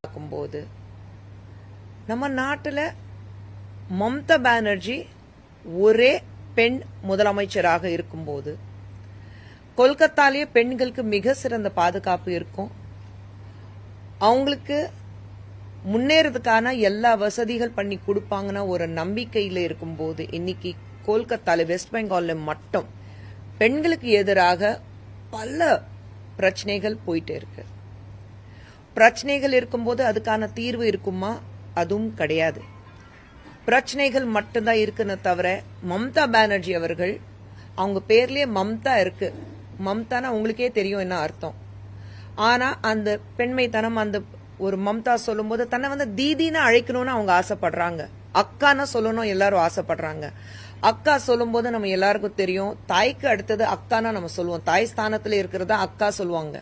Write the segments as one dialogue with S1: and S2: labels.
S1: பார்க்கும்போது நம்ம நாட்டுல மம்தா பானர்ஜி ஒரே பெண் முதலமைச்சராக இருக்கும்போது கொல்கத்தாலேயே பெண்களுக்கு மிக சிறந்த பாதுகாப்பு இருக்கும். அவங்களுக்கு முன்னேறதுக்கான எல்லா வசதிகள் பண்ணி கொடுப்பாங்கன்னா ஒரு நம்பிக்கையில இருக்கும்போது இன்னைக்கு கொல்கத்தால வெஸ்ட் பெங்கால்ல மட்டும் பெண்களுக்கு எதிராக பல பிரச்சனைகள் போயிட்டு இருக்கு. பிரச்சனைகள் இருக்கும்போது அதுக்கான தீர்வு இருக்குமா? அதுவும் கிடையாது. பிரச்சனைகள் மட்டும்தான் இருக்குன்னு தவிர மம்தா பானர்ஜி அவர்கள் அவங்க பேர்லயே மம்தா இருக்கு. மம்தானா உங்களுக்கே தெரியும் என்ன அர்த்தம். ஆனா அந்த பெண்மைத்தனம் அந்த ஒரு மம்தா சொல்லும் போது தன்னை வந்து தீதின்னு அழைக்கணும்னு அவங்க ஆசைப்படுறாங்க. அக்கான்னு சொல்லணும் எல்லாரும் ஆசைப்படுறாங்க. அக்கா சொல்லும் போது நம்ம எல்லாருக்கும் தெரியும் தாய்க்கு அடுத்தது அக்கானா நம்ம சொல்லுவோம். தாய் ஸ்தானத்துல இருக்கிறதா அக்கா சொல்லுவாங்க.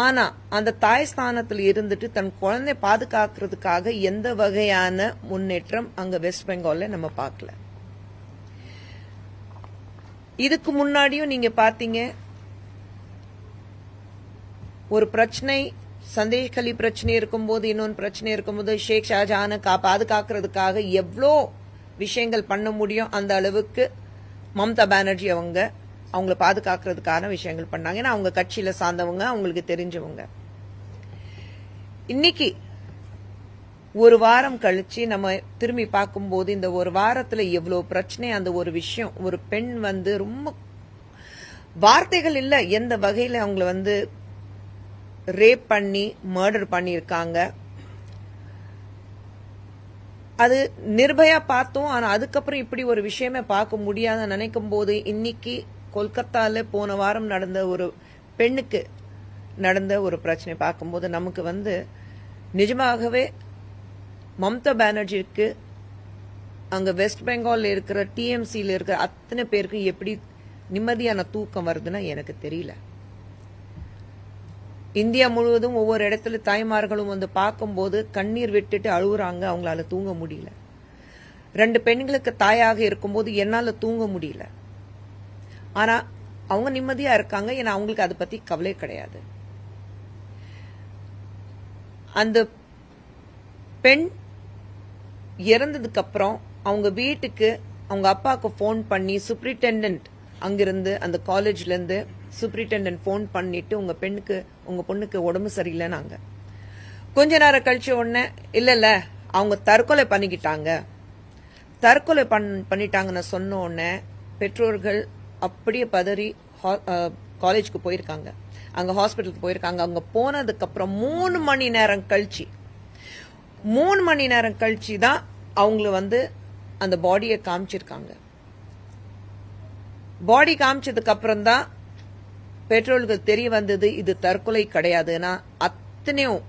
S1: ஆனா அந்த தாய் ஸ்தானத்தில் இருந்துட்டு தன் குழந்தை பாதுகாக்கிறதுக்காக எந்த வகையான முன்னேற்றம் அங்க வெஸ்ட் பெங்கால்ல நம்ம பார்க்கல. இதுக்கு முன்னாடியும் நீங்க பாத்தீங்க ஒரு பிரச்சனை சந்தேஷ் கலி பிரச்சனை இருக்கும்போது இன்னொன்று பிரச்சனை இருக்கும்போது ஷேக் ஷாஜஹானை பாதுகாக்கிறதுக்காக எவ்வளோ விஷயங்கள் பண்ண முடியும் அந்த அளவுக்கு மம்தா பானர்ஜி அவங்கள பாதுகாக்கிறதுக்கான விஷயங்கள் பண்ணாங்க. ஏன்னா அவங்க கட்சியில சார்ந்தவங்க, அவங்களுக்கு தெரிஞ்சவங்க. இன்னைக்கு ஒரு வாரம் கழிச்சு நம்ம திரும்பி பார்க்கும்போது இந்த ஒரு வாரத்துல எவ்வளவு பிரச்சனை. அந்த ஒரு விஷயம் ஒரு பெண் வந்து ரொம்ப வார்த்தைகள் இல்ல எந்த வகையில அவங்கள ரேப் பண்ணி மர்டர் பண்ணிருக்காங்க. அது நிர்பயா பார்த்தோம். ஆனா அதுக்கப்புறம் இப்படி ஒரு விஷயமே பார்க்க முடியாத நினைக்கும் போது இன்னைக்கு கொல்கத்தால போன வாரம் நடந்த ஒரு பெண்ணுக்கு நடந்த ஒரு பிரச்சனை பார்க்கும்போது நமக்கு நிஜமாகவே மம்தா பானர்ஜிக்கு அங்க வெஸ்ட் பெங்கால்ல இருக்கிற டிஎம்சில இருக்கிற அத்தனை பேருக்கு எப்படி நிம்மதியான தூக்கம் வருதுன்னா எனக்கு தெரியல. இந்தியா முழுவதும் ஒவ்வொரு இடத்துல தாய்மார்களும் பார்க்கும்போது கண்ணீர் விட்டுட்டு அழுகுறாங்க. அவங்களால தூங்க முடியல. 2 பெண்களுக்கு தாயாக இருக்கும்போது என்னால தூங்க முடியல. ஆனா அவங்க நிம்மதியா இருக்காங்க. ஏன்னா அவங்களுக்கு அதை பத்தி கவலை கிடையாது. அந்த பெண் இறந்ததுக்கு அப்புறம் அவங்க வீட்டுக்கு அவங்க அப்பாவுக்கு போன் பண்ணி சூப்பரிண்டெண்டன்ட் அங்கிருந்து அந்த காலேஜ்ல இருந்து சூப்பரிண்டெண்டன்ட் போன் பண்ணிட்டு உங்க பொண்ணுக்கு உடம்பு சரியில்லைன்னாங்க. கொஞ்ச நேரம் கழிச்ச உடனே இல்ல அவங்க தற்கொலை பண்ணிக்கிட்டாங்க. தற்கொலை பண்ணிட்டாங்கன்னு சொன்ன உடனே பெற்றோர்கள் அப்படியே பதறி காலேஜுக்கு போயிருக்காங்க. அங்க ஹாஸ்பிட்டலுக்கு போயிருக்காங்க. அங்க போனதுக்கு அப்புறம் 3 மணி நேரம் கழிச்சு தான் அவங்கள அந்த பாடியை காமிச்சிருக்காங்க. பாடி காமிச்சதுக்கு அப்புறம் தான் பெற்றோர்களுக்கு தெரிய வந்தது இது தற்கொலை கிடையாதுன்னா அத்தனையும்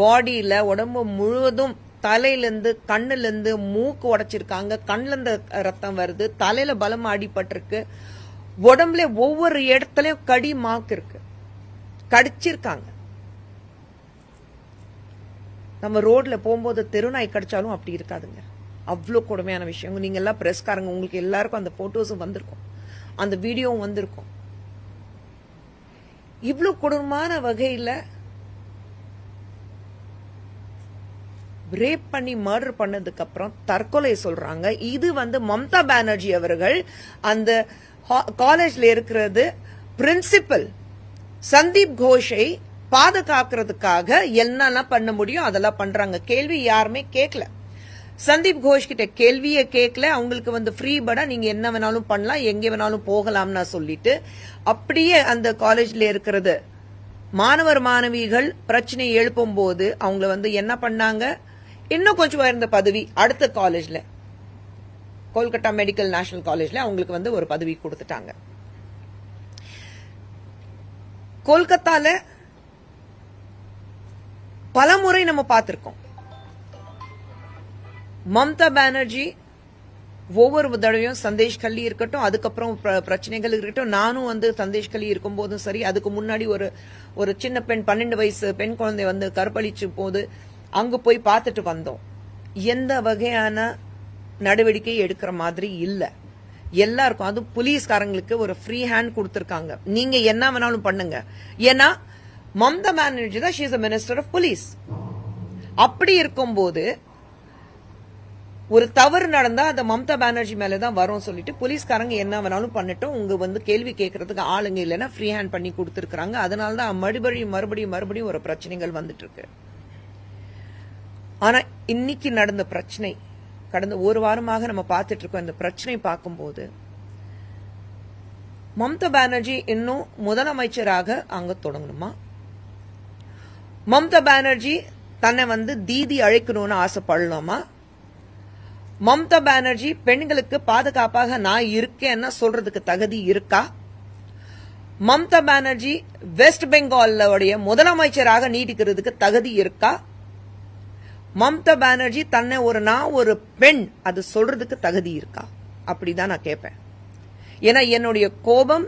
S1: பாடியில உடம்பு முழுவதும் தலையிலிருந்து கண்ணுல இருந்து மூக்கு உடைச்சிருக்காங்க. கண்ணுல இருந்து ரத்தம் வருது. தலையில பலமா அடிபட்டிருக்கு. உடம்புல ஒவ்வொரு இடத்துலயும் கடி மார்க் இருக்கு. கடிச்சிருக்காங்க. நம்ம ரோட்ல போகும்போது தெருநாய் கடிச்சாலும் அப்படி இருக்காதுங்க. அவ்வளவு கொடுமையான விஷயம். நீங்க எல்லாம் பிரஸ்காரங்க உங்களுக்கு எல்லாருக்கும் அந்த போட்டோஸும் வந்திருக்கும், அந்த வீடியோவும் வந்திருக்கும். இவ்வளவு கொடூரமான வகையில ரேப் பண்ணி மர்டர் பண்ணதுக்கு அப்புறம் தற்கொலை சொல்றாங்க. இது மம்தா பானர்ஜி அவர்கள் அந்த காலேஜ்ல இருக்கிறது பிரின்சிபல் சந்தீப் கோஷை பாதுகாக்கிறதுக்காக என்னென்ன பண்ண முடியும் அதெல்லாம் பண்றாங்க. கேள்வி யாருமே கேட்கல. சந்தீப் கோஷ் கிட்ட கேள்வியே கேட்கல. அவங்களுக்கு ஃப்ரீ படா நீங்க என்ன வேணாலும் பண்ணலாம், எங்க வேணாலும் போகலாம்னா சொல்லிட்டு அப்படியே அந்த காலேஜ்ல இருக்கிறது மாணவர் மாணவிகள் பிரச்சனை எழுப்பும் போது அவங்கள என்ன பண்ணாங்க, இன்னும் கொஞ்சம் உயர்ந்த பதவி அடுத்த காலேஜ்ல கொல்கத்தா மெடிக்கல் நேஷனல் காலேஜ்ல அவங்களுக்கு ஒரு பதவி கொடுத்துட்டாங்க. கொல்கத்தால பலமுறை நம்ம பார்த்திருக்கோம். மம்தா பானர்ஜி ஒவ்வொரு தடவையும் சந்தேஷ் கல்லி இருக்கட்டும், அதுக்கப்புறம் பிரச்சனைகள் இருக்கட்டும், நானும் சந்தேஷ் கல்லி இருக்கும் போதும் சரி, அதுக்கு முன்னாடி ஒரு சின்ன பெண் 12 வயசு பெண் குழந்தை கற்பழிச்சு போது அங்க போய் பார்த்துட்டு வந்தோம். எந்த வகையான நடவடிக்கை எடுக்கிற மாதிரி இல்ல. எல்லாருக்கும் அது போலீஸ்காரங்களுக்கு ஒரு ஃப்ரீ ஹேண்ட் கொடுத்திருக்காங்க. நீங்க என்ன வேணாலும் பண்ணுங்க. ஏன்னா மம்தா பானர்ஜி தான் she is a minister of police. அப்படி இருக்கும்போது ஒரு தவறு நடந்தா அது மம்தா பானர்ஜி மேலதான் வரும் சொல்லிட்டு போலீஸ்காரங்க என்ன வேணாலும் பண்ணட்டும், உங்க கேள்வி கேட்கறதுக்கு ஆளுங்க இல்லைன்னா ஃப்ரீ ஹேண்ட் பண்ணி கொடுத்திருக்காங்க. அதனாலதான் மறுபடியும் ஒரு பிரச்சனைகள் வந்துட்டு இருக்கு. ஆனா இன்னைக்கு நடந்த பிரச்சனை, கடந்த ஒரு வாரமாக நம்ம பார்த்துட்டு இருக்கோம். இந்த பிரச்சனை பார்க்கும்போது மம்தா பானர்ஜி இன்னும் முதலமைச்சராக அங்க தொடங்கணுமா? மம்தா பானர்ஜி தன்னை தீதி அழைக்கணும்னு ஆசைப்படலாமா? மம்தா பானர்ஜி பெண்களுக்கு பாதுகாப்பாக நான் இருக்கேன்னு சொல்றதுக்கு தகுதி இருக்கா? மம்தா பானர்ஜி வெஸ்ட் பெங்காலுடைய முதலமைச்சராக நீடிக்கிறதுக்கு தகுதி இருக்கா? மம்தா பானர்ஜி தன்னை நான் ஒரு பெண் அது சொல்றதுக்கு தகுதி இருக்கா? அப்படிதான் நான் கேட்பேன். ஏன்னா என்னுடைய கோபம்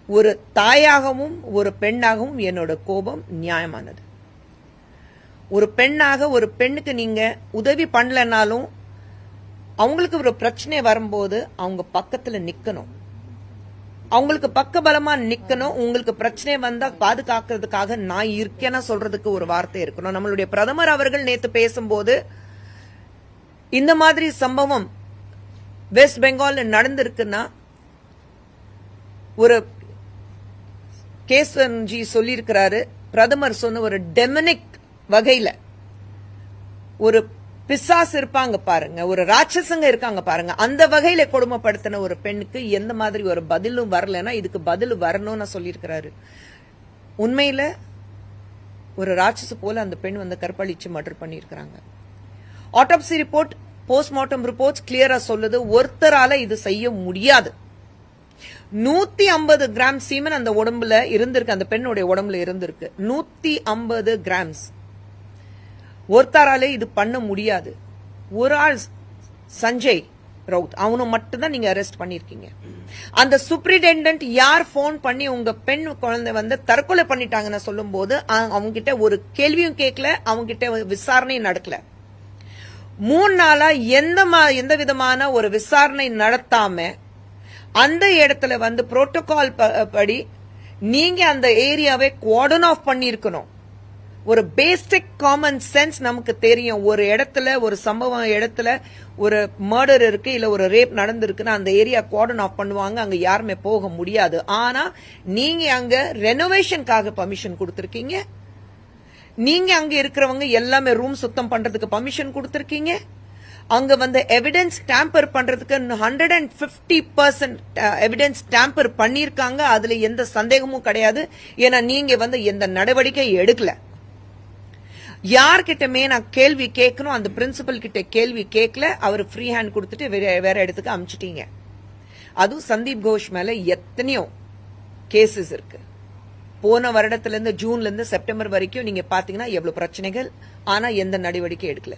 S1: ஒரு தாயாகவும் ஒரு பெண்ணாகவும் என்னோட கோபம் நியாயமானது. ஒரு பெண்ணாக ஒரு பெண்ணுக்கு நீங்க உதவி பண்ணலனாலும் அவங்களுக்கு ஒரு பிரச்சனை வரும்போது அவங்க பக்கத்துல நிக்கணும், அவங்களுக்கு பக்கபலமா நிக்கணும். உங்களுக்கு பிரச்சனை வந்தா பாதுகாக்கிறதுக்காக நான் இருக்கேன்னு சொல்றதுக்கு ஒரு வார்த்தை இருக்கணும். நம்மளுடைய பிரதமர் அவர்கள் நேத்து பேசும்போது இந்த மாதிரி சம்பவம் வெஸ்ட் பெங்கால் நடந்திருக்குன்னா ஒரு கேசவன்ஜி சொல்லியிருக்கிறாரு, பிரதமர் சொன்ன ஒரு டெமனிக் வகையில ஒரு பிசாசு இருப்பாங்க பாருங்க, ஒரு ராட்சசங்க இருக்காங்க பாருங்க, அந்த வகையில கொடுமைப்படுத்தின ஒரு பெண்ணுக்கு எந்த மாதிரி ஒரு பதிலும் வரலன்னா இதுக்கு பதில் வரணும்னு சொல்லியிருக்கிறாரு. உண்மையில ஒரு ராட்சச போல அந்த பெண் கற்பழிச்சு மர்டர் பண்ணிருக்காங்க. ஆட்டோப்சி ரிப்போர்ட், போஸ்ட்மார்ட்டம் ரிப்போர்ட்ஸ் கிளியரா சொல்லுது, ஒருத்தரால இது செய்ய முடியாது. 150 கிராம் சீமன் அந்த உடம்புல இருந்திருக்கு, அந்த பெண்ணுடைய உடம்புல இருந்திருக்கு. 150 கிராம்ஸ் ஒருத்தராலே இது பண்ண முடியாது. ஒரு ஆள் சஞ்சய் ரவுத், அவனும் மட்டும்தான் நீங்க அரெஸ்ட் பண்ணிருக்கீங்க. அந்த சூப்பரிண்டென்டென்ட் யார் போன் பண்ணி உங்க பெண் குழந்தை தற்கொலை பண்ணிட்டாங்கன்னு சொல்லும் போது அவங்க கிட்ட ஒரு கேள்வியும் கேட்கல, அவங்க கிட்ட விசாரணையும் நடக்கல. 3 நாளா எந்த விதமான ஒரு விசாரணை நடத்தாம அந்த இடத்துல புரோட்டோகால் படி நீங்க அந்த ஏரியாவை குவார்டன் ஆஃப் பண்ணிருக்கணும். ஒரு பேசிக் காமன் சென்ஸ் நமக்கு தெரியும். ஒரு இடத்துல ஒரு சம்பவம் இடத்துல ஒரு மர்டர் இருக்கு இல்ல ஒரு ரேப் நடந்திருக்குன்னா அந்த ஏரியா குவார்டன் ஆஃப் பண்ணுவாங்க, அங்க யாருமே போக முடியாது. ஆனா நீங்க அங்க ரெனோவேஷனுக்காக பர்மிஷன் கொடுத்திருக்கீங்க, நீங்க அங்க இருக்கிறவங்க எல்லாமே ரூம் சுத்தம் பண்றதுக்கு பர்மிஷன் கொடுத்திருக்கீங்க, அங்க எவிடன்ஸ் டேம்பர் பண்றதுக்கு 150% எவிடன்ஸ் டேம்பர் பண்ணிருக்காங்க. அதுல எந்த சந்தேகமும் கிடையாது. ஏன்னா நீங்க எந்த நடவடிக்கை எடுக்கல. யார்கிட்டமே நான் கேள்வி கேட்கணும், அந்த பிரின்சிபல் கிட்ட கேள்வி கேட்கல, அவர் ஃப்ரீ ஹேண்ட் கொடுத்துட்டு வேற இடத்துக்கு அனுப்பிச்சிட்டீங்க. அதுவும் சந்தீப் கோஷ் மேல எத்தனையோ கேசஸ் இருக்கு. போன வருடத்துல இருந்து ஜூன்ல இருந்து செப்டம்பர் வரைக்கும் நீங்க பாத்தீங்கன்னா எவ்வளவு பிரச்சனைகள், ஆனா எந்த நடவடிக்கை எடுக்கல.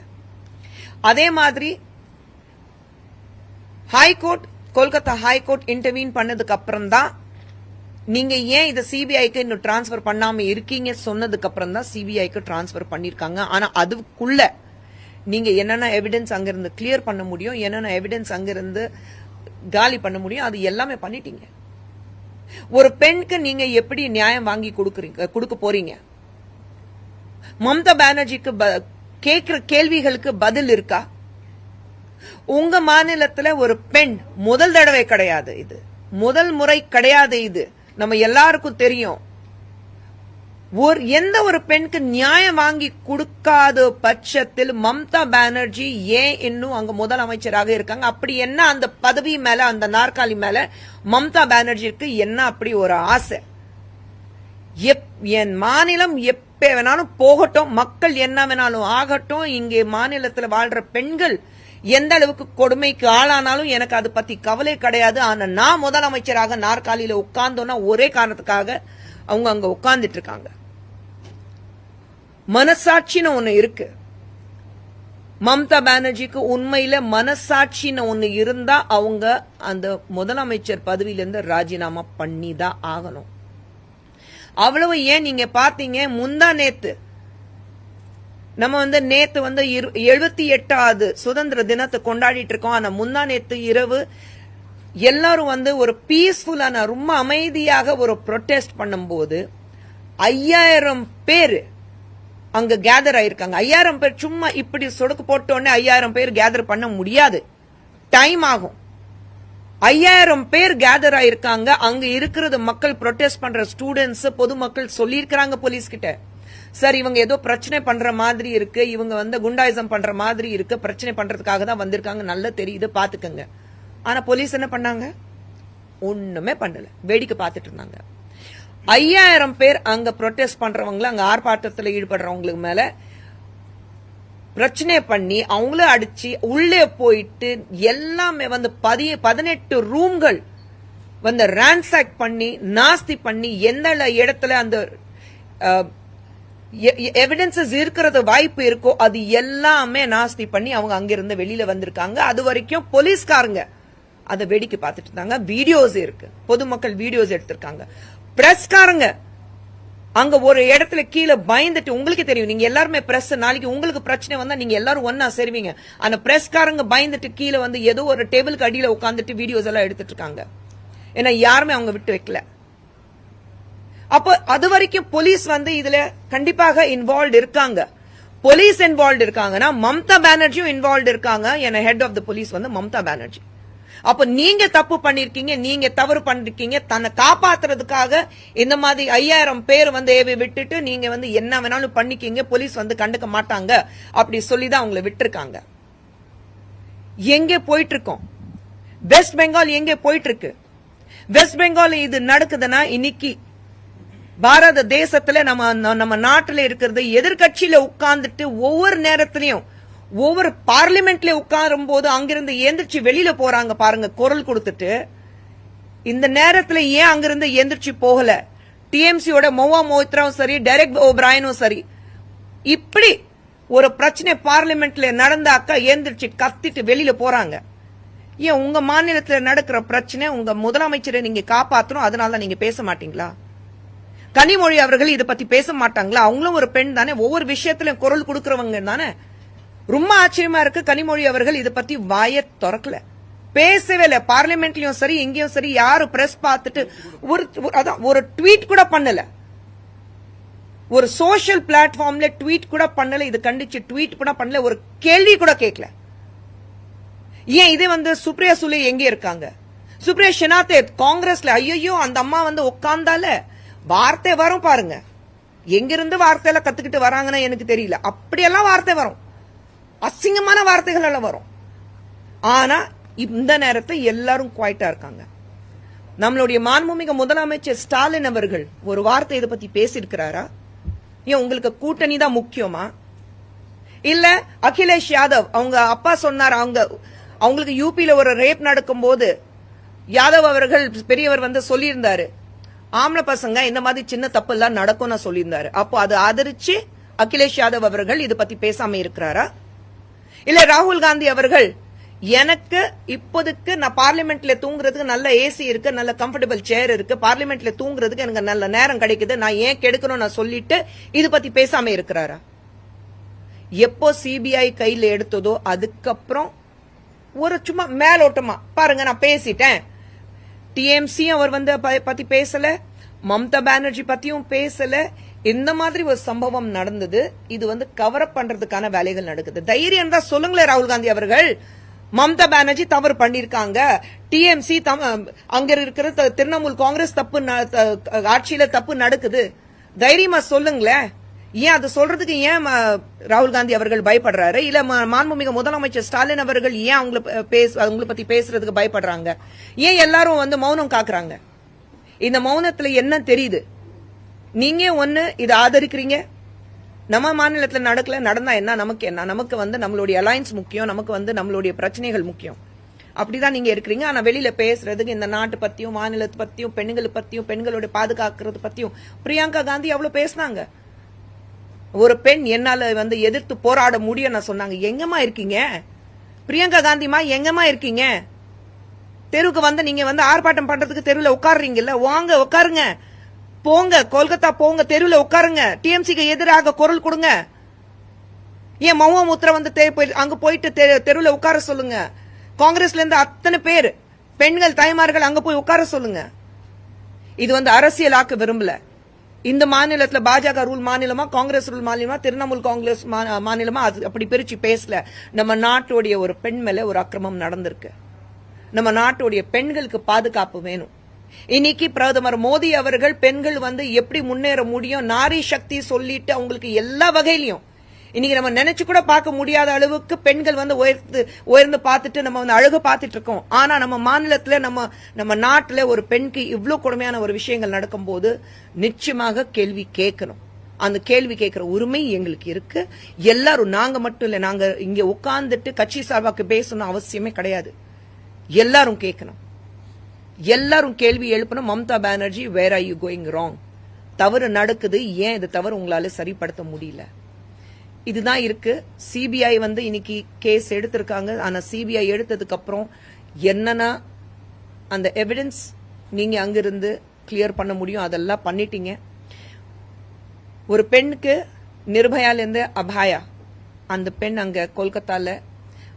S1: அதே மாதிரி ஹைகோர்ட், கொல்கத்தா ஹைகோர்ட் இன்டர்வீன் பண்ணதுக்கு அப்புறம் தான் நீங்க ஏன் இதை சிபிஐக்கு இன்னும் டிரான்ஸ்பர் பண்ணாம இருக்கீங்க சொன்னதுக்கு அப்புறம் தான் சிபிஐக்கு டிரான்ஸ்பர் பண்ணிருக்காங்க. ஆனா அதுக்குள்ள நீங்க என்னென்ன எவிடன்ஸ் அங்கிருந்து கிளியர் பண்ண முடியும், என்னென்ன எவிடன்ஸ் அங்கிருந்து காலி பண்ண முடியும், அது எல்லாமே பண்ணிட்டீங்க. ஒரு பெண்ணுக்கு நீங்க எப்படி நியாயம் வாங்கி கொடுக்க போறீங்க? மம்தா பானர்ஜிக்கு கேட்கிற கேள்விகளுக்கு பதில் இருக்கா? உங்க மாநிலத்துல ஒரு பெண் முதல் தடவை கிடையாது, இது முதல் முறை கிடையாது, இது நம்ம எல்லாருக்கும் தெரியும். எந்த ஒரு பெண்ணுக்கு நியாயம் வாங்கி கொடுக்காத பட்சத்தில் மம்தா பானர்ஜி ஏன் இன்னும் அங்க முதலமைச்சராக இருக்காங்க? அப்படி என்ன அந்த பதவி மேல, அந்த நாற்காலி மேல மம்தா பானர்ஜிக்கு என்ன அப்படி ஒரு ஆசை? என் மாநிலம் எப்ப வேணாலும் போகட்டும், மக்கள் என்ன வேணாலும் ஆகட்டும், இங்கே மாநிலத்தில் வாழ்ற பெண்கள் எந்த அளவுக்கு கொடுமைக்கு ஆளானாலும் எனக்கு அது பத்தி கவலை கிடையாது. ஆனா நான் முதலமைச்சராக நாற்காலியில உட்கார்ந்தோன்னா ஒரே காரணத்துக்காக அவங்க அங்க உட்கார்ந்துட்டு இருக்காங்க. மனசாட்சின்னு ஒண்ணு இருக்கு. மம்தா பானர்ஜிக்கு உண்மையில மனசாட்சின்னு ஒண்ணு இருந்தா அவங்க அந்த முதலமைச்சர் பதவியிலிருந்து ராஜினாமா பண்ணிதான் ஆகணும். அவ்வளவு ஏன் நீங்க பாத்தீங்க, முந்தா நேத்து நம்ம நேத்து 78வது சுதந்திர தினத்தை கொண்டாடிட்டு இருக்கோம். ஆனா முந்தா நேத்து இரவு எல்லாரும் ஒரு பீஸ்ஃபுல்லான ரொம்ப அமைதியாக ஒரு ப்ரொடெஸ்ட் பண்ணும்போது 5000 பேர் அங்க கேதர் ஆயிருக்காங்க. 5000 பேர் சும்மா இப்படி சொடுக்கு போட்டோன்னே 5000 பேர் கேதர் பண்ண முடியாது, டைம் ஆகும். 5000 பேர் கேதர் ஆயிருக்காங்க. அங்க இருக்கிறது மக்கள், ப்ரொடெஸ்ட் பண்ற ஸ்டூடெண்ட்ஸ், பொதுமக்கள் சொல்லியிருக்காங்க போலீஸ் கிட்ட, சார் இவங்க ஏதோ பிரச்சனை பண்ற மாதிரி இருக்கு, இவங்க வந்து குண்டாயிசம் பண்ற மாதிரி இருக்கு, பிரச்சனை பண்றதுக்காக தான் வந்திருக்காங்க, நல்லா தெரியுது, பாத்துக்கங்க. ஆனா போலீஸ் என்ன பண்ணாங்க? ஒண்ணுமே பண்ணல, வேடிக்கை பார்த்துட்டு இருந்தாங்க. 5000 பேர் அங்க ப்ரொடெஸ்ட் பண்றவங்க, அங்க ஆர்ப்பாட்டத்தில் ஈடுபடுறவங்களுக்கு மேல பிரச்சனை பண்ணி அவங்கள அடிச்சு உள்ளே போயிட்டு எல்லாமே வந்து 18 ரூம்கள் வந்து ரான்சாக் பண்ணி நாஸ்தி பண்ணி எந்த இடத்துல அந்த எவிடன்சஸ் இருக்கிறது வாய்ப்பு இருக்கோ அது எல்லாமே நாஸ்தி பண்ணி அவங்க அங்கிருந்து வெளியில வந்திருக்காங்க. அது வரைக்கும் போலீஸ்காரங்க அதை வேடிக்கை பார்த்துட்டு இருந்தாங்க. வீடியோஸ் இருக்கு, பொதுமக்கள் வீடியோஸ் எடுத்திருக்காங்க. பிரஸ்காரங்க அங்க ஒரு இடத்துல கீழே பயந்துட்டு, உங்களுக்கு தெரியும், நீங்க எல்லாருமே பிரஸ், நாளைக்கு உங்களுக்கு பிரச்சனை வந்தா நீங்க எல்லாரும் ஒன்னா சேருவீங்க. ஆனா பிரஸ்காரங்க பயந்துட்டு கீழே வந்து ஏதோ ஒரு டேபிளுக்கு அடியில உட்காந்துட்டு வீடியோஸ் எல்லாம் எடுத்துட்டு இருக்காங்க. ஏன்னா யாருமே அவங்க விட்டு வைக்கல. அப்ப அது வரைக்கும் போலீஸ் வந்து இதுல கண்டிப்பாக இன்வால்வ் இருக்காங்க. போலீஸ் இன்வால்வ் இருக்காங்கன்னா மம்தா பானர்ஜியும் இன்வால்வ் இருக்காங்க. ஏன்னா ஹெட் ஆஃப் த போலீஸ் வந்து மம்தா பானர்ஜி. அப்ப நீங்க தப்பு பண்ணிருக்கீங்க, நீங்க தவறு பண்ணிருக்கீங்க, தன்னை காப்பாத்துறதுக்காக இந்த மாதிரி 5000 பேர் வந்து விட்டுட்டு நீங்க வந்து என்ன வேணாலும் பண்ணிக்கீங்க, போலீஸ் வந்து கண்டுக்க மாட்டாங்க அப்படி சொல்லிதான் அவங்களை விட்டுருக்காங்க. எங்க போயிட்டு இருக்கோம்? வெஸ்ட் பெங்கால் எங்க போயிட்டு இருக்கு? வெஸ்ட் பெங்கால் இது நடக்குதுன்னா இன்னைக்கு பாரத தேசத்துல நம்ம நாட்டில் இருக்கிறது எதிர்கட்சியில உட்கார்ந்துட்டு ஒவ்வொரு நேரத்திலையும் ஒவ்வொரு பார்லிமெண்ட்ல உட்காரும் போது அங்கிருந்து எந்திரிச்சு வெளியில போறாங்க பாருங்க, குரல் கொடுத்துட்டு. இந்த நேரத்துல ஏன் அங்கிருந்து எந்திரிச்சு போகல? டிஎம்சியோட மோவா மோத்ராவும் சரி, டெரெக் ஓபிராயனும் சரி, இப்படி ஒரு பிரச்சனை பார்லிமெண்ட்ல நடந்தாக்கா எந்திரிச்சு கத்திட்டு வெளியில போறாங்க. ஏன் உங்க மாநிலத்தில் நடக்கிற பிரச்சனை உங்க முதலமைச்சரை நீங்க காப்பாற்றணும், அதனால நீங்க பேச மாட்டீங்களா? கனிமொழி அவர்கள் இதை பத்தி பேச மாட்டாங்களா? அவங்களும் ஒரு பெண் தானே, ஒவ்வொரு விஷயத்திலும் குரல் கொடுக்கறவங்க தானே. ரொம்ப ஆச்சரியமா இருக்கு, கனிமொழி அவர்கள் இதை பத்தி வாய திறக்கல, பேசவே இல்லை. பார்லிமெண்ட்லயும் சரி எங்கேயும் சரி யாரும் பிரஸ் பார்த்துட்டு ஒரு ட்வீட் கூட பண்ணல, ஒரு சோசியல் பிளாட்ஃபார்ம்ல ட்வீட் கூட பண்ணல, இது கண்டிச்சு ட்வீட் கூட பண்ணல, ஒரு கேள்வி கூட கேட்கல. ஏன் இதே வந்து சுப்ரியா சுலே எங்க இருக்காங்க? சுப்ரியா ஷெனாத்தே காங்கிரஸ்ல, ஐயோ அந்த அம்மா வந்து உட்கார்ந்தால வார்த்தை வரும் பாருங்க, எங்கிருந்து வார்த்தையெல்லாம் கத்துக்கிட்டு வராங்கன்னு எனக்கு தெரியல, அப்படியெல்லாம் வார்த்தை வரும், அசிங்கமான வார்த்தைகள் எல்லாம் வரும். ஆனா இந்த நேரத்தை எல்லாரும் குவாய்ட்டா இருக்காங்க. நம்மளுடைய மாண்புமிகு முதலமைச்சர் ஸ்டாலின் அவர்கள் ஒரு வார்த்தை இதை பத்தி பேசியிருக்கிறாரா? ஏன் உங்களுக்கு கூட்டணி தான் முக்கியமா? இல்ல அகிலேஷ் யாதவ் அவங்க அப்பா சொன்னார், அவங்களுக்கு யூபியில ஒரு ரேப் நடக்கும் போது யாதவ் அவர்கள் பெரியவர் வந்து சொல்லியிருந்தாரு, ஆம்பளை பசங்க இந்த மாதிரி சின்ன தப்பு எல்லாம் நடக்கும் சொல்லியிருந்தாரு. அப்போ அது ஆதரிச்சு அகிலேஷ் யாதவ் அவர்கள் இது பத்தி பேசாம இருக்கிறாரா? இல்ல ராகுல் காந்தி அவர்கள், எனக்கு இப்போதைக்கு நான் பார்லிமெண்ட்ல தூங்குறதுக்கு நல்ல ஏசி இருக்கு, நல்ல கம்ஃபர்டபிள் சேர் இருக்கு, பார்லிமெண்ட்ல தூங்குறதுக்கு எனக்கு நல்ல நேரம் கிடைக்குது, நான் ஏன் கெடுக்கணும் நான் சொல்லிட்டு இது பத்தி பேசாம இருக்கிறாரா? எப்போ சிபிஐ கையில எடுத்ததோ அதுக்கப்புறம் ஒரு சும்மா மேலோட்டமா பாருங்க நான் பேசிட்டேன், டிஎம்சி அவர் வந்து பத்தி பேசல, மம்தா பானர்ஜி பத்தியும் பேசல, இந்த மாதிரி ஒரு சம்பவம் நடந்தது. இது வந்து கவர் அப் பண்றதுக்கான வேலைகள் நடக்குது. தைரியம் தான் சொல்லுங்களேன் ராகுல் காந்தி அவர்கள், மம்தா பானர்ஜி தவறு பண்ணிருக்காங்க, டிஎம்சி அங்க இருக்கிற திரிணாமுல் காங்கிரஸ் தப்பு ஆட்சியில தப்பு நடக்குது, தைரியமா சொல்லுங்களேன். ஏன் அது சொல்றதுக்கு ஏன் ராகுல் காந்தி அவர்கள் பயப்படுறாரு? இல்ல மாண்புமிகு முதலமைச்சர் ஸ்டாலின் அவர்கள் ஏன் அவங்களை பத்தி பேசுறதுக்கு பயப்படுறாங்க? ஏன் எல்லாரும் வந்து மௌனம் காக்குறாங்க? இந்த மௌனத்துல என்ன தெரியுது? நீங்க ஒண்ணு இதை ஆதரிக்கிறீங்க, நம்ம மாநிலத்தில் நடக்கல, நடந்தா என்ன, நமக்கு என்ன, நமக்கு வந்து நம்மளுடைய அலையன்ஸ் முக்கியம், நமக்கு வந்து நம்மளுடைய பிரச்சனைகள் முக்கியம், அப்படிதான் நீங்க இருக்கிறீங்க. ஆனா வெளியில பேசுறதுக்கு இந்த நாட்டு பத்தியும் மாநிலத்தை பத்தியும் பெண்களை பத்தியும் பெண்களுடைய பாதுகாக்கிறது பத்தியும் பிரியங்கா காந்தி அவ்வளவு பேசினாங்க. ஒரு பெண் என்னால வந்து எதிர்த்து போராட முடியும் சொன்னாங்க. எங்கம்மா இருக்கீங்க பிரியங்கா காந்திமா? எங்கம்மா இருக்கீங்க? தெருவுக்கு வந்து நீங்க வந்து ஆர்ப்பாட்டம் பண்றதுக்கு தெருவில் உட்காருறீங்கல்ல, வாங்க உட்காருங்க, போங்க கொல்கத்தா போங்க, தெருவில் உட்காருங்க, டிஎம்சிக்கு எதிராக குரல் கொடுங்க. ஏன் மௌமுத்ரா வந்து அங்க போயிட்டு தெருவில் உட்கார சொல்லுங்க. காங்கிரஸ்ல இருந்து அத்தனை பேர் பெண்கள் தாய்மார்கள் அங்க போய் உட்கார சொல்லுங்க. இது வந்து அரசியலாக்க விரும்பல, இந்த மாநிலத்துல பாஜக ரூல் மாநிலமா, காங்கிரஸ் ரூல் மாநிலமா, திரிணாமுல் காங்கிரஸ் மாநிலமா, அது அப்படி பிரிச்சு பேசல. நம்ம நாட்டுடைய ஒரு பெண் மேல ஒரு அக்கிரமம் நடந்திருக்கு. நம்ம நாட்டுடைய பெண்களுக்கு பாதுகாப்பு வேணும். இன்னைக்கு பிரதமர் மோடி அவர்கள் பெண்கள் எப்படி முன்னேற முடியும், நாரி சக்தி சொல்லிட்டு அவங்களுக்கு எல்லா வகையிலையும் இன்னைக்கு நம்ம நினைச்சு கூட பார்க்க முடியாத அளவுக்கு பெண்கள் உயர்ந்து பார்த்துட்டு நம்ம அழகு பார்த்துட்டு இருக்கோம். ஆனா நம்ம மாநிலத்துல நம்ம நாட்டுல ஒரு பெண்க்கு இவ்வளவு கொடுமையான ஒரு விஷயங்கள் நடக்கும் போது நிச்சயமாக கேள்வி கேட்கணும். அந்த கேள்வி கேட்கிற உரிமை எங்களுக்கு இருக்கு. எல்லாரும், நாங்க மட்டும் இல்ல, நாங்க இங்க உட்கார்ந்துட்டு கட்சி சார்பாக்கு பேசணும் அவசியமே கிடையாது. எல்லாரும் கேட்கணும், எல்லாரும் கேள்வி எழுப்பணும். Mamata Banerjee, where are you going wrong? தவறு நடக்குது, ஏன் இது தவறு உங்களால சரிப்படுத்த முடியல? இதுதான் இருக்கு. சிபிஐ இன்னைக்கு கேஸ் எடுத்திருக்காங்க. ஆனா சிபிஐ எடுத்ததுக்கு அப்புறம் என்னன்னா அந்த எவிடன்ஸ் நீங்க அங்கிருந்து கிளியர் பண்ண முடியும், அதெல்லாம் பண்ணிட்டீங்க. ஒரு பெண்ணுக்கு நிர்பயால இருந்து அபாயா, அந்த பெண் அங்க கொல்கத்தால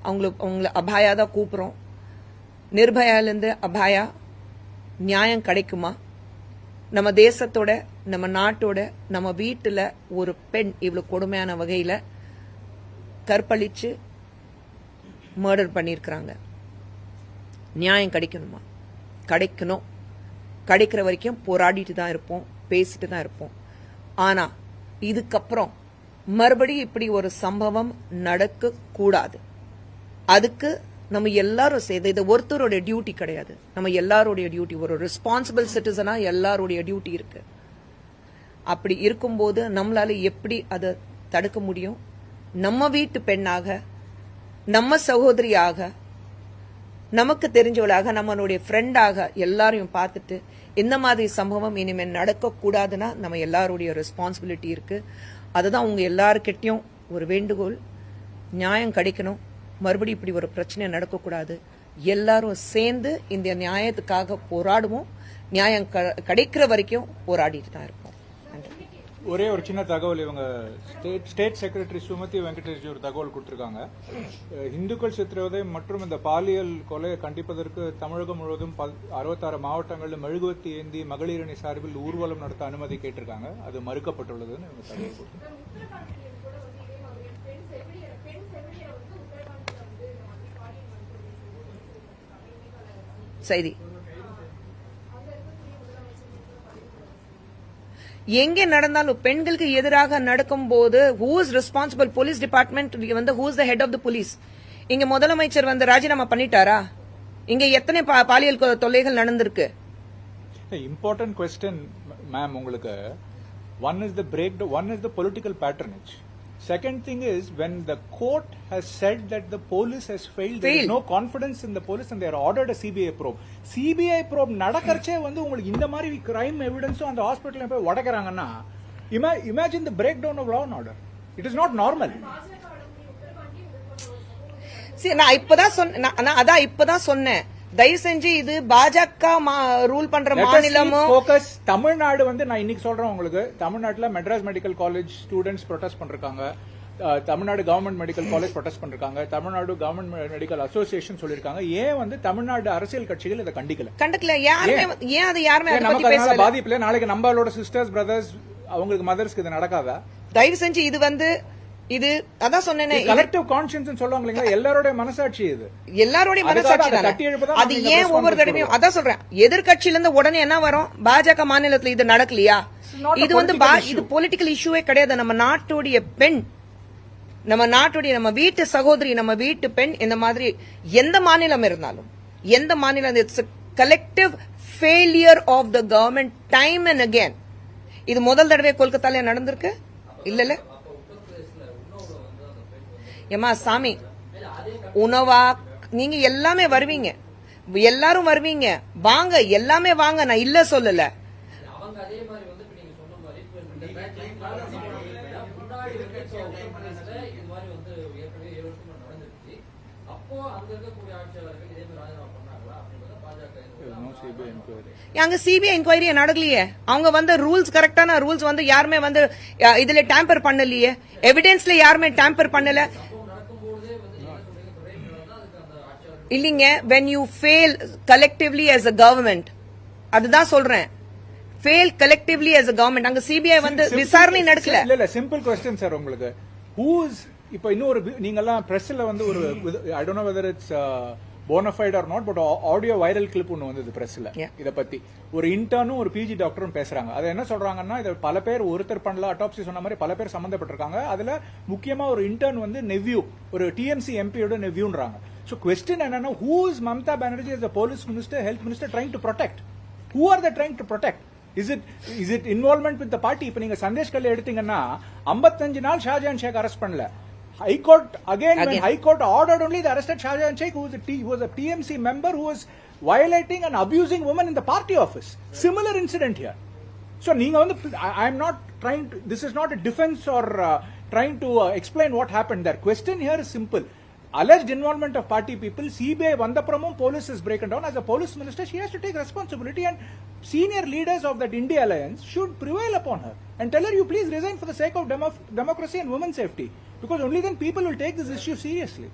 S1: அவங்கள அபாயா தான் கூப்பிடுறோம். நிர்பயால இருந்து அபாயா நியாயம் கிடைக்குமா? நம்ம தேசத்தோட, நம்ம நாட்டோட, நம்ம வீட்டுல ஒரு பெண் இவ்வளவு கொடுமையான வகையில கற்பழிச்சு மர்டர் பண்ணிருக்காங்க. நியாயம் கிடைக்கணுமா? கிடைக்கணும். கிடைக்கிற வரைக்கும் போராடிட்டு தான் இருப்போம், பேசிட்டு தான் இருப்போம். ஆனா இதுக்கப்புறம் மறுபடியும் இப்படி ஒரு சம்பவம் நடக்க கூடாது. அதுக்கு நம்ம எல்லாரும் சேர்ந்து, இது ஒருத்தருடைய டியூட்டி கிடையாது, நம்ம எல்லாருடைய டியூட்டி. ஒரு ரெஸ்பான்சிபிள் சிட்டிசனா எல்லாருடைய டியூட்டி இருக்கு. அப்படி இருக்கும்போது நம்மளால எப்படி அதை தடுக்க முடியும்? நம்ம வீட்டு பெண்ணாக, நம்ம சகோதரியாக, நமக்கு தெரிஞ்சவளாக, நம்மளுடைய ஃப்ரெண்டாக எல்லாரையும் பார்த்துட்டு இந்த மாதிரி சம்பவம் இனிமேல் நடக்க கூடாதுன்னா நம்ம எல்லாருடைய ரெஸ்பான்சிபிலிட்டி இருக்கு. அதுதான் உங்க எல்லாருக்கிட்டையும் ஒரு வேண்டுகோள். நியாயம் கிடைக்கணும், மறுபடியும் இப்படி ஒரு பிரச்சனை நடக்கக்கூடாது. எல்லாரும் சேர்ந்து இந்த நியாயத்துக்காக போராடுவோம். நியாயம் கிடைக்கிற வரைக்கும் போராடிட்டு தான் இருப்போம்.
S2: ஒரே ஒரு சின்ன தகவல், இவங்க ஸ்டேட் செக்ரட்டரி சுமதி வெங்கடேஷ் ஒரு தகவல் கொடுத்திருக்காங்க. இந்துக்கள் சித்திரவதை மற்றும் இந்த பாலியல் கொலையை கண்டிப்பதற்கு தமிழகம் முழுவதும் 66 மாவட்டங்களில் மெழுகுவத்தி ஏந்தி மகளிர் அணி சார்பில் ஊர்வலம் நடத்த அனுமதி கேட்டிருக்காங்க. அது மறுக்கப்பட்டுள்ளதுன்னு இவங்க தகவல் கொடுத்திருக்காங்க.
S1: செய்தி எங்கே நடந்தாலும் பெண்களுக்கு எதிராக நடக்கும் போது who is responsible? Police department who is the head of the police? இங்க முதலமைச்சர் ராஜினாமா பண்ணிட்டாரா? இங்க எத்தனை பாலியல் தொல்லைகள் நடந்திருக்கு?
S2: இம்பார்ட்டன்ட் क्वेश्चन மேம் உங்களுக்கு. one is the political patronage. Second thing is, when the court has said that the police has failed, there is no confidence in the police and they are ordered a CBI probe. CBI probe நடக்கறச்சே உங்களுக்கு இந்த மாதிரி crime evidence அந்த ஹாஸ்பிடல்ல போய் உடைக்கறாங்கன்னா, imagine the breakdown of law and order. It is not normal.
S1: நான் இப்பதான் சொன்னேன், தயவு செஞ்சு இது பாஜக ரூல் பண்ற மாநிலமும்
S2: ஃபோக்கஸ். தமிழ்நாடு நான் இன்னைக்கு சொல்றேன் உங்களுக்கு, தமிழ்நாட்டுல Madras medical college students protest பண்றாங்க, Tamil Nadu government medical college protest பண்றாங்க, தமிழ்நாடு கவர்மெண்ட் மெடிக்கல் அசோசியேஷன் சொல்லிருக்காங்க. ஏன் தமிழ்நாடு அரசியல் கட்சிகள் இதை கண்டிக்கல?
S1: ஏன் அது யாருமே
S2: பாதிப்புல நாளைக்கு நம்மளோட சிஸ்டர்ஸ் பிரதர்ஸ் அவங்களுக்கு மதர்ஸ்க்கு இது நடக்காதா?
S1: தயவு செஞ்சு இது அதான் சொன்னேன்,
S2: கலெக்டிவ் கான்ஷியன்ஸ் சொல்லுவாங்க இல்லைங்களா, எல்லாரோட மனசாட்சி இது,
S1: எல்லாரோட மனசாட்சி. அது ஏன் ஒவ்வொரு தடவையும் அதான் சொல்றேன், எதிர்கட்சியில இருந்து உடனே என்ன வரும்? பாஜக மாநிலத்துல இது நடக்கலையா? இது இது பொலிட்டிக்கல் இஷ்யூவே கிடையாது. நம்ம நாட்டுடைய பெண், நம்ம வீட்டு சகோதரி, நம்ம வீட்டு பெண், இந்த மாதிரி எந்த மாநிலம் இருந்தாலும், எந்த மாநிலம், it's collective failure of the government time and again. இது முதல் தடவை கொல்கத்தால நடந்திருக்கு இல்ல? ஏமா சாமி, உணவா நீங்க எல்லாமே வருவீங்க, எல்லாரும் வருவீங்க, வாங்க, எல்லாமே வாங்க, நான் இல்ல சொல்லல. அங்க சிபிஐ என்கொயரி நடக்கலையே. அவங்க ரூல்ஸ் கரெக்டான ரூல்ஸ் யாருமே இதுல டேம்பர் பண்ணலையே, எவிடன்ஸ்ல யாருமே டேம்பர் பண்ணல இல்லீங்க. when you fail collectively as a government, அதுதான் சொல்றேன், fail collectively as a government. அங்க CBI வந்து விசாரணை நடக்கல.
S2: இல்ல சிம்பிள் क्वेश्चन சார் உங்களுக்கு. Who is இப்போ இன்னொரு நீங்க எல்லாம் பிரஸ்ல வந்து ஒரு I don't know whether it's bona fide or not, but audio viral clip ஒன்று வந்தது பிரஸ்ல இத பத்தி. ஒரு இன்டர்னும் ஒரு பிஜி டாக்டரும் பேசுறாங்க. அது என்ன சொல்றாங்கன்னா, இதை பல பேர் ஒருத்தர் பண்ணல, அட்டாப்சி சொன்ன மாதிரி பல பேர் சம்பந்தப்பட்டிருக்காங்க. அதுல முக்கியமா ஒரு இன்டர்ன் வந்து நெவ்யூ, ஒரு டிஎம்சி எம்பியோட நெவ்யூன்றாங்க. So question என்னன்னா, who is Mamata Banerjee as the police minister, health minister trying to protect? Who are they trying to protect? Is it involvement with the party? இப்ப நீங்க சந்தேஷ் கல்ல எடுத்தீங்கன்னா 55 நாள் ஷாஜான் ஷேக் அரெஸ்ட் பண்ணல. High Court again when High Court ordered only the arrested Shahjahan Sheikh, who was a TMC member who was violating and abusing women in the party office. Similar incident here. So neenga vandu I am not trying to, this is not a defense or trying to explain what happened there. Question here is simple. Alleged involvement of party people, CBI vandapramum police is broken down. As a police minister, she has to take responsibility, and senior leaders of that India alliance should prevail upon her and tell her, you please resign for the sake of democracy and women's safety, because only then people will take this issue seriously.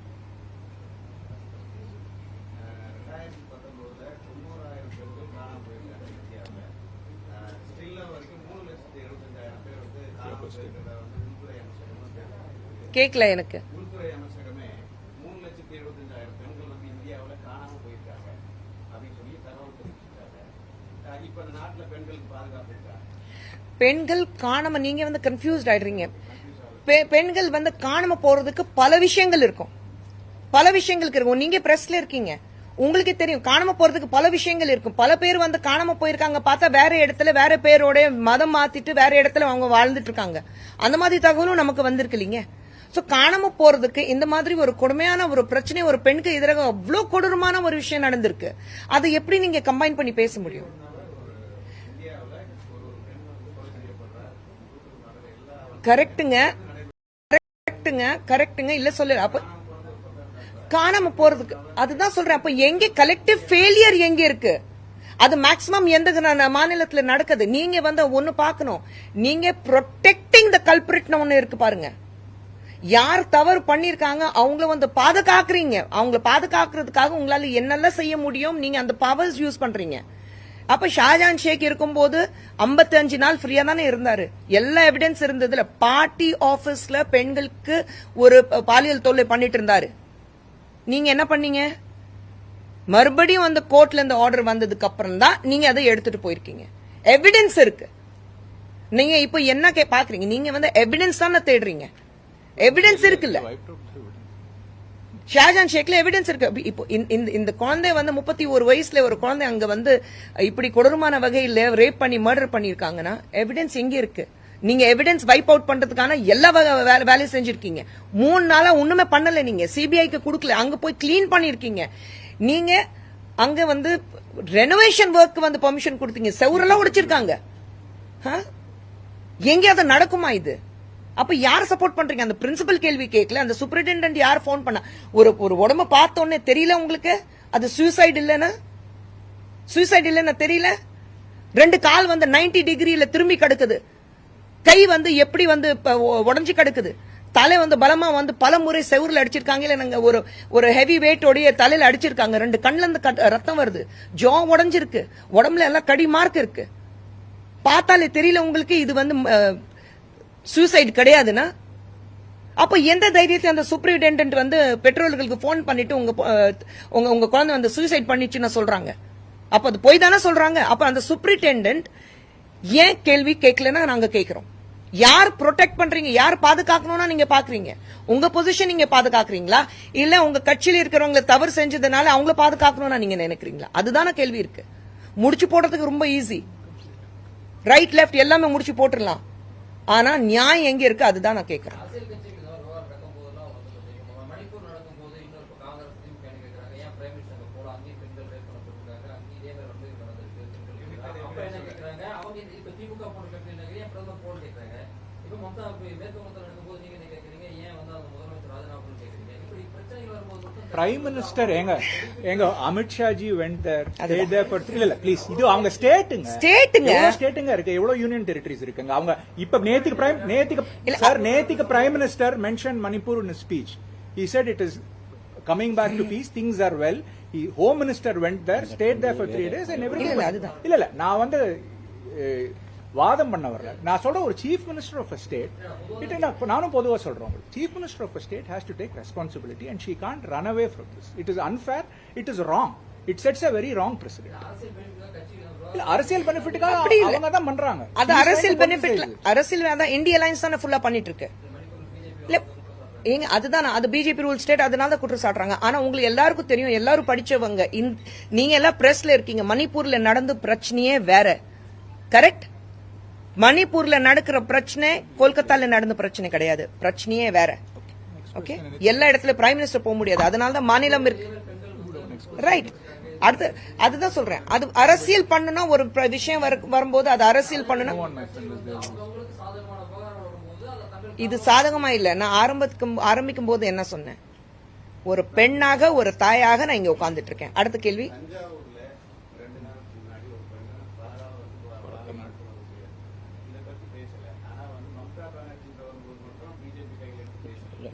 S1: கேக்கல எனக்கு. பெண்கள் காணாம, நீங்க வந்து confused ஆயிடுறீங்க. பெண்கள் வந்து காணாம போறதுக்கு பல விஷயங்கள் இருக்கும், பல விஷயங்களுக்கு இருக்கும். நீங்க பிரஸ்ல இருக்கீங்க, உங்களுக்கு தெரியும் காணாம போறதுக்கு பல விஷயங்கள் இருக்கும். பல பேர் வந்து காணாம போயிருக்காங்க, பார்த்தா வேற இடத்துல வேற பேரோட மதம் மாத்திட்டு வேற இடத்துல அவங்க வாழ்ந்துட்டு இருக்காங்க. அந்த மாதிரி தகவலும் நமக்கு வந்திருக்கு இல்லீங்க. சோ காணாம போறதுக்கு இந்த மாதிரி ஒரு கொடுமையான ஒரு பிரச்சனை, ஒரு பெண்ணுக்கு எதிராக அவ்வளவு கொடூரமான ஒரு விஷயம் நடந்திருக்கு. அதை எப்படி நீங்க கம்பைன் பண்ணி பேச முடியும்? கரெக்டுங்க, இல்ல சொல்லு. அப்ப காணாம போறதுக்கு அதுதான் சொல்றேன். அப்ப எங்க கலெக்டிவ் ஃபெயிலியர் எங்க இருக்கு? அது மேக்சிமம் எந்த மாநிலத்துல நடக்குது? நீங்க வந்து ஒண்ணு பாக்கணும், நீங்க ப்ரொடெக்டிங் த கல்பிரிட்னு ஒண்ணு இருக்கு பாருங்க. யார் தவறு பண்ணிருக்காங்க அவங்கள வந்து பாதுகாக்கிறீங்க. அவங்கள பாதுகாக்கிறதுக்காக உங்களால என்னெல்லாம் செய்ய முடியும், நீங்க அந்த பவர்ஸ் யூஸ் பண்றீங்க. அப்ப ஷாஜான் ஷேக் இருக்கும்போது 55 நாள் ஃப்ரீயா தானே இருந்தாரு. எல்லா எவிடன்ஸ் இருந்ததுல பார்ட்டி ஆபீஸ்ல பெண்களுக்கு ஒரு பாலியல் தொல்லை பண்ணிட்டு இருந்தாரு. நீங்க என்ன பண்ணீங்க? மறுபடியும் அந்த கோர்ட்ல இந்த ஆர்டர் வந்ததுக்கு அப்புறம் தான் நீங்க அதை எடுத்துட்டு போயிருக்கீங்க. எவிடன்ஸ் இருக்கு. நீங்க இப்ப என்ன பாக்குறீங்க? நீங்க வந்து எவிடன்ஸ் தானே தேடுறீங்க. எவிடன்ஸ் இருக்குல்ல, ஷாஜான் ஷேக்ல எவிடன்ஸ் இருக்கு. இப்போ இந்த குழந்தை வந்து 31 வயசுல ஒரு குழந்தை அங்க வந்து இப்படி கொடூரமான வகையில ரேப் பண்ணி மர்டர் பண்ணிருக்காங்கன்னா எவிடன்ஸ் எங்க இருக்கு? நீங்க எவிடன்ஸ் வைப் அவுட் பண்றதுக்கான எல்லா வேலையும் செஞ்சிருக்கீங்க. 3 நாளா ஒண்ணுமே பண்ணல. நீங்க சிபிஐக்கு கொடுக்கல, அங்க போய் கிளீன் பண்ணிருக்கீங்க. நீங்க அங்க வந்து ரெனோவேஷன் ஒர்க் வந்து பெர்மிஷன் கொடுத்தீங்க, செவரெல்லாம் உடைச்சிருக்காங்க. எங்க அது நடக்குமா இது? அப்ப யார் சப்போர்ட் பண்றீங்க? அந்த பிரின்சிபல் கேள்வி கேட்கல, அந்த சூப்பரிண்டென்டென்ட் யார் போன் பண்ண? ஒரு உடம்ப பார்த்தோன்னே தெரியல உங்களுக்கு அது சூசைட் இல்லைன்னா தெரியல? 2 கால் வந்து 90 டிகிரியில திரும்பி கிடக்குது, கை வந்து எப்படி வந்து உடஞ்சி கிடக்குது, தலை வந்து பலமா வந்து பல முறை செவுரில் அடிச்சிருக்காங்க. இல்ல நாங்க ஒரு ஹெவி வெயிட்டோடைய தலையில அடிச்சிருக்காங்க. 2 கண்ணுல இருந்து ரத்தம் வருது, ஜா உடஞ்சிருக்கு, உடம்புல எல்லாம் கடி மார்க் இருக்கு. பார்த்தாலே தெரியல உங்களுக்கு இது வந்து சூசைட் கிடையாதுன்னா? அப்ப எந்த தைரியத்தை அந்த சூப்பரிண்டென்டென்ட் வந்து பெற்றோர்களுக்கு போன் பண்ணிட்டு உங்க குழந்தை வந்து சூசைட் பண்ணிச்சுன்னு சொல்றாங்க? அப்ப அது போய் தானே சொல்றாங்க. அப்ப அந்த சூப்பரிண்டென்டென்ட் ஏன் கேள்வி கேட்கலன்னா நாங்க கேட்கிறோம். யார் ப்ரொடெக்ட் பண்றீங்க, யார் பாதுகாக்கணும்னா நீங்க பாக்குறீங்க? உங்க பொசிஷன் நீங்க பாதுகாக்கிறீங்களா, இல்ல உங்க கட்சியில இருக்கிறவங்க தவறு செஞ்சதுனால அவங்கள பாதுகாக்கணும்னா நீங்க நினைக்கிறீங்களா? அதுதான கேள்வி இருக்கு. முடிச்சு போடுறதுக்கு ரொம்ப ஈஸி, ரைட் லெப்ட் எல்லாமே முடிச்சு போட்டுடலாம். ஆனா நியாயம் எங்க இருக்கு? அதுதான் நான் கேட்கிறேன்.
S2: Prime Minister எங்க Amit Shah ji went there, stayed there for இல்ல ப்ளீஸ், இது அவங்க ஸ்டேட்டுங்க இருக்கு, எவ்வளவு யூனியன் டெரிட்டரிஸ் இருக்குங்க. அவங்க இப்ப நேத்திக்கு prime minister mention Manipur in his speech. He said it is coming back to peace, things are well. Home Minister went there, stayed there for 3 days and everything. இல்ல நான் வந்து வாதம் பண்ண வரல. நான் சொல்ற ஒரு chief minister of a state நானும் பொதுவா சொல்றேன், chief minister of a state has to take responsibility and she can't run away from this. It is unfair, it is wrong, it sets a very wrong precedent. அரசியல் பெனிஃபிட்டுக்காக அவங்க தான் பண்றாங்க.
S1: அது அரசியல் பெனிஃபிட், அரசியல் தான் இந்திய அலைன்ஸ் தானே ஃபுல்லா பண்ணிட்டு இருக்கு. இல்ல ஏங்க அதுதான் அது பிஜேபி ரூல் ஸ்டேட், அதனால தான் குற்றம் சாட்டுறாங்க. ஆனா உங்களுக்கு எல்லாருக்கும் தெரியும், எல்லாரும் படிச்சவங்க, நீங்க எல்லாம் பிரஸ்ல இருக்கீங்க. மணிப்பூர்ல நடந்த பிரச்சனையே வேற, கரெக்ட்? மணிப்பூர்ல நடக்கிற பிரச்சனை கொல்கத்தால நடந்த பிரச்சனை கிடையாது, பிரச்சனையே வேற. ஓகே, எல்லா இடத்துல பிரைம் மினிஸ்டர் போக முடியாது, அதனால தான் மாநிலம் இருக்கு, ரைட்? அடுத்து அதுதான் சொல்றேன், அது அரசியல் பண்ணணும். ஒரு விஷயம் வரும்போது அது அரசியல் பண்ணணும். இது சாதகமா இல்ல. நான் ஆரம்பிக்கும் போது என்ன சொன்னேன், ஒரு பெண்ணாக ஒரு தாயாக நான் இங்க உட்கார்ந்துட்டு இருக்கேன். அடுத்த கேள்வி.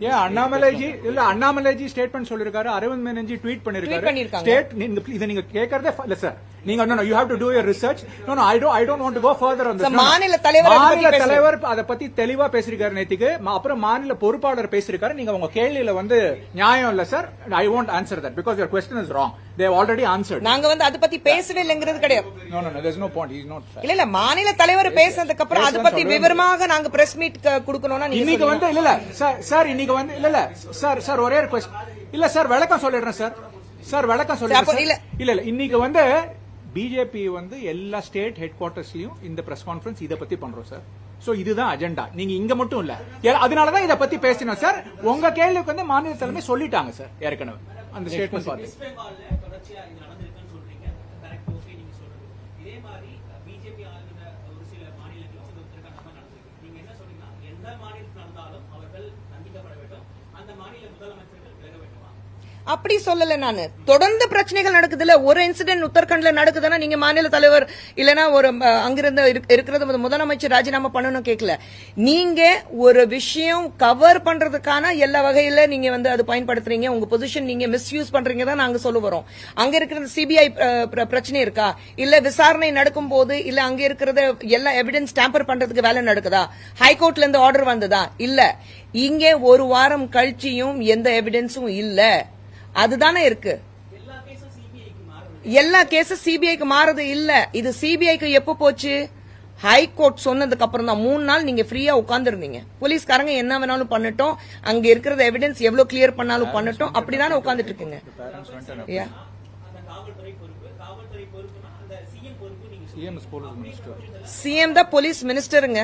S2: ஏன் அண்ணாமலைஜி ஸ்டேட்மெண்ட் சொல்லிருக்காரு, அரவிந்த் மேனன்ஜி ட்வீட் பண்ணிருக்காரு. ஸ்டேட் இத நீங்க கேக்குறதே இல்ல சார். நீங்க you have to do your research. No, I don't want to go further on this.
S1: மாநில தலைவர்
S2: அத பத்தி தெளிவா பேசிருக்காரு நேத்திக்கு. அப்புறம் மாநில பொறுப்பாளர் பேசிருக்காரு. நீங்க உங்க கேள்வியில நியாயம் இல்ல sir. I won't answer that because your question is wrong. They have already answered.
S1: நாங்க அத பத்தி பேசவே இல்லங்கிறது கிடையாது.
S2: No, there's no point. He's not fair.
S1: இல்ல மாநில தலைவர் பேசினதுக்கு அப்புறம் அத பத்தி விவரமாக நாங்க பிரஸ் மீட் கொடுக்கணும்னா நீங்க
S2: இன்னைக்கு இல்ல சார் இன்னைக்கு இல்ல சார் ஒரே ரிக்வெஸ்ட் இல்ல சார், விளக்கம் சொல்லிடுறேன் சார் விளக்கம் சொல்லிடுறேன். இல்ல இன்னைக்கு பிஜேபி எல்லா ஸ்டேட் ஹெட் குவார்டர்ஸ்லயும் இந்த பிரஸ் கான்ஃபரன்ஸ் இத பத்தி பண்றோம் சார். சோ இதுதான் அஜெண்டா. நீங்க இங்க மட்டும் இல்ல, அதனாலதான் இத பத்தி பேசினோம் சார். உங்க கேள்விக்கு மாநில தலைமை சொல்லிட்டாங்க சார் ஏற்கனவே அந்த ஸ்டேட்மெண்ட் பார்த்து.
S1: அப்படி சொல்லல நானு. தொடர்ந்து பிரச்சனைகள் நடக்குதுல்ல. ஒரு இன்சிடென்ட் உத்தரகண்ட்ல நடக்குதுன்னா நீங்க மாநில தலைவர் இல்லனா ஒரு அங்கிருந்து இருக்கிறது முதலமைச்சர் ராஜினாமா பண்ணணும் கேட்கல. நீங்க ஒரு விஷயம் கவர் பண்றதுக்கான எல்லா வகையில நீங்க அது பயன்படுத்துறீங்க. உங்க பொசிஷன் நீங்க மிஸ்யூஸ் பண்றீங்க தான் நாங்க சொல்ல வரோம். அங்க இருக்கிற சிபிஐ பிரச்சனை இருக்கா, இல்ல விசாரணை நடக்கும் போது இல்ல அங்க இருக்கிறத எல்லா எவிடன்ஸ் டேம்பர் பண்றதுக்கு வேலை நடக்குதா, ஹைகோர்ட்ல இருந்து ஆர்டர் வந்ததா, இல்ல இங்க ஒரு வாரம் கழிச்சியும் எந்த எவிடன்ஸும் இல்ல. அதுதானே இருக்கு. எல்லா கேஸும் சிபிஐக்கு மாறது இல்ல. இது சிபிஐக்கு எப்ப போச்சு, ஹைகோர்ட் சொன்னதுக்கு அப்புறம் தான். 3 நாள் நீங்க ஃப்ரீயா உட்கார்ந்து இருந்தீங்க. போலீஸ்காரங்க என்ன வேணாலும் பண்ணட்டும், அங்க இருக்கிற எவிடன்ஸ் எவ்வளவு கிளியர் பண்ணாலும் பண்ணட்டும், அப்படிதானே உட்கார்ந்துட்டு இருக்குங்க. சிஎம் தான் போலீஸ் மினிஸ்டருங்க.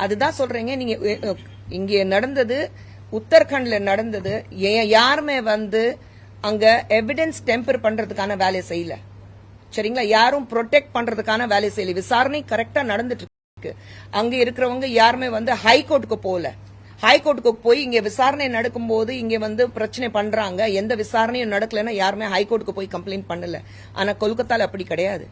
S1: அதுதான் சொல்றீங்க. நீங்க இங்க நடந்தது, உத்தரகண்ட்ல நடந்தது, யாருமே அங்க எவிடன்ஸ் டெம்பர் பண்றதுக்கான வேலை செய்யல. சரிங்களா? யாரும் ப்ரொடெக்ட் பண்றதுக்கான வேலை செய்யல. விசாரணை கரெக்டா நடந்துட்டு இருக்கு. அங்க இருக்கிறவங்க யாருமே ஹைகோர்ட்டுக்கு போல. ஹைகோர்ட்டுக்கு போய் இங்க விசாரணை நடக்கும் போது இங்க பிரச்சனை பண்றாங்க. எந்த விசாரணையும் நடக்கலன்னா யாருமே ஹைகோர்ட்டுக்கு போய் கம்ப்ளைண்ட் பண்ணல. ஆனா கொல்கத்தால அப்படி கிடையாது.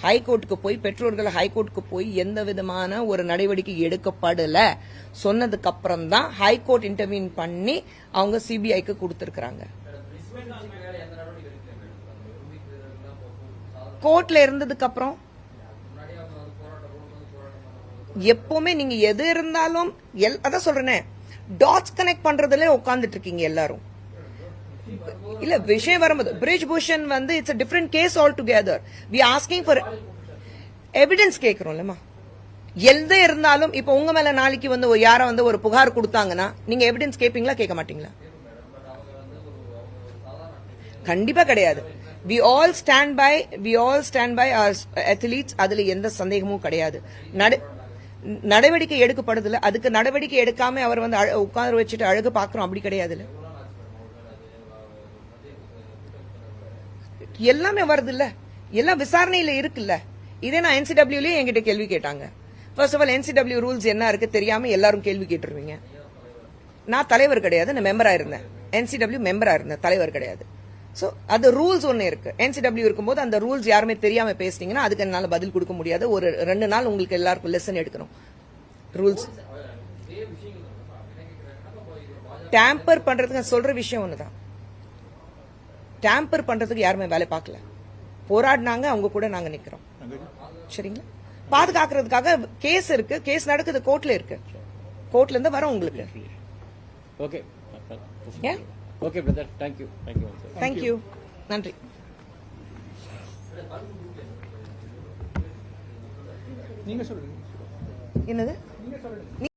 S1: ஹைகோர்ட்டுக்கு போய் பெற்றோர்கள் ஹைகோர்ட்டுக்கு போய் எந்த விதமான ஒரு நடவடிக்கை எடுக்கப்படல சொன்னதுக்கு அப்புறம் தான் ஹைகோர்ட் இன்டர்வீன் பண்ணி அவங்க சிபிஐக்கு கொடுத்திருக்காங்க. கோர்ட்ல இருந்ததுக்கு அப்புறம் எப்பவுமே நீங்க எது இருந்தாலும் அதான் சொல்றேன், டாட்ஸ் கனெக்ட் பண்றதுல உட்கார்ந்துட்டு இருக்கீங்க எல்லாரும். இல்ல விஷயம் வரும்போது fridge Bhushan it's a different case altogether. we asking for evidence கேக்குறோம்லமா. எல்தே இருந்தாலும் இப்ப உங்க மேல நாளைக்கு யார ஒரு புகார் கொடுத்தாங்கன்னா நீங்க எவிடன்ஸ் கேப்பீங்களா, கேட்க மாட்டீங்களா? கண்டிப்பா கிடையாது. we all stand by our athletes. அதுல எந்த சந்தேகமும் கிடையாது. நடவடிக்கை எடுக்கப்படுதுல, அதுக்கு நடவடிக்கை எடுக்காம அவர் உட்கார்ந்து வச்சுட்டு அழகு பாக்குறோம், அப்படி கிடையாதுல்ல. எல்லாமே வருது இல்ல, எல்லாம் விசாரணையில இருக்குல்ல. இதே நான் என்சிடபிள்யூலயே என்கிட்ட கேள்வி கேட்டாங்க. First of all NCW rules என்ன இருக்கு தெரியாம எல்லாரும் கேள்வி கேட்டுருவீங்க. நான் தலைவர் கிடையாது, நான் மெம்பரா இருந்தேன். என்சிடபிள்யூ மெம்பரா இருந்தேன், தலைவர் கிடையாது. சோ அது ரூல்ஸ் ஒன்னு இருக்கு. என்சிடபிள்யூ இருக்கும்போது அந்த ரூல்ஸ் யாருமே தெரியாம பேசிட்டீங்கன்னா அதுக்கு என்னால பதில் கொடுக்க முடியாது. ஒரு 2 நாள் உங்களுக்கு எல்லாருக்கும் லெசன் எடுக்கணும். ரூல்ஸ் டேம்பர் பண்றதுக்கு சொல்ற விஷயம் ஒண்ணுதான். டேம்பர் பண்றதுக்கு யாருமே வேலை பார்க்கல. போராடினாங்க, அவங்க கூட நாங்க நிக்கிறோம். சரிங்களா? பாதுகாக்கிறதுக்காக கேஸ் இருக்கு, கேஸ் நடக்குது, கோர்ட்ல இருக்கு. கோர்ட்ல இருந்து வரோம் உங்களுக்கு.
S3: ஓகே
S1: ஏன்?
S3: Okay brother, thank you.
S1: தேங்க்யூ, நன்றி.
S2: நீங்க சொல்லுங்க.
S1: என்னது?